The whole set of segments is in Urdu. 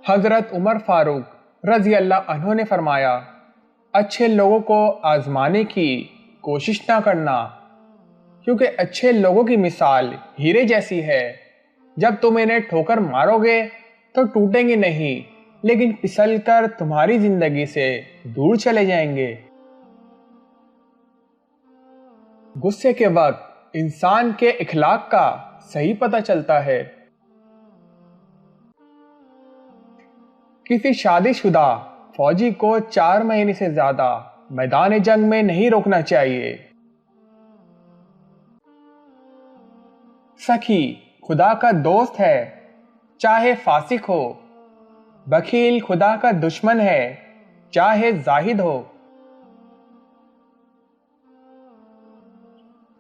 حضرت عمر فاروق رضی اللہ عنہ نے فرمایا، اچھے لوگوں کو آزمانے کی کوشش نہ کرنا، کیونکہ اچھے لوگوں کی مثال ہیرے جیسی ہے، جب تم انہیں ٹھوکر مارو گے تو ٹوٹیں گے نہیں، لیکن پھسل کر تمہاری زندگی سے دور چلے جائیں گے۔ غصے کے وقت انسان کے اخلاق کا صحیح پتہ چلتا ہے۔ کسی شادی شدہ فوجی کو 4 مہینے سے زیادہ میدان جنگ میں نہیں روکنا چاہیے۔ سخی خدا کا دوست ہے، چاہے فاسق ہو۔ بخیل خدا کا دشمن ہے، چاہے زاہد ہو۔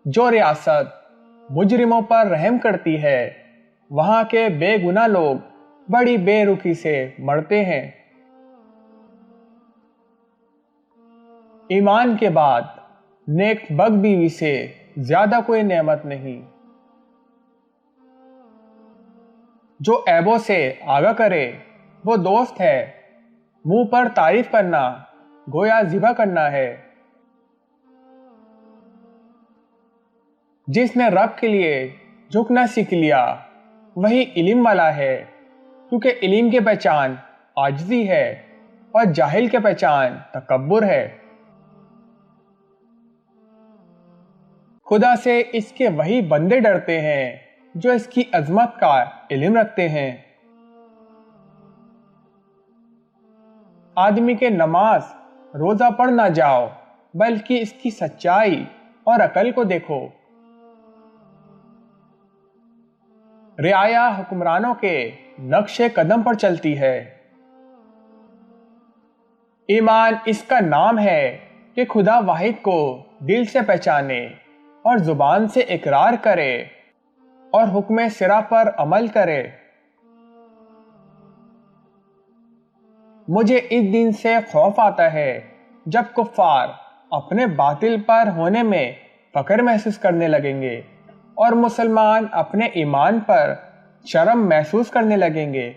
جو ریاست مجرموں پر رحم کرتی ہے، وہاں کے بے گناہ لوگ بڑی بے رخی سے مرتے ہیں۔ ایمان کے بعد نیک بخت بیوی سے زیادہ کوئی نعمت نہیں۔ جو عیبوں سے آگاہ کرے وہ دوست ہے، منہ پر تعریف کرنا گویا ذبح کرنا ہے۔ جس نے رب کے لیے جھکنا سیکھ لیا وہی علم والا ہے، کیونکہ علم کی پہچان عاجزی ہے اور جاہل کی پہچان تکبر ہے۔ خدا سے اس کے وہی بندے ڈرتے ہیں جو اس کی عظمت کا علم رکھتے ہیں۔ آدمی کے نماز روزہ پڑھ نہ جاؤ، بلکہ اس کی سچائی اور عقل کو دیکھو۔ رعایا حکمرانوں کے نقش قدم پر چلتی ہے۔ ایمان اس کا نام ہے کہ خدا واحد کو دل سے پہچانے اور زبان سے اقرار کرے اور حکم سرا پر عمل کرے۔ مجھے اس دن سے خوف آتا ہے جب کفار اپنے باطل پر ہونے میں فخر محسوس کرنے لگیں گے اور مسلمان اپنے ایمان پر شرم محسوس کرنے لگیں گے۔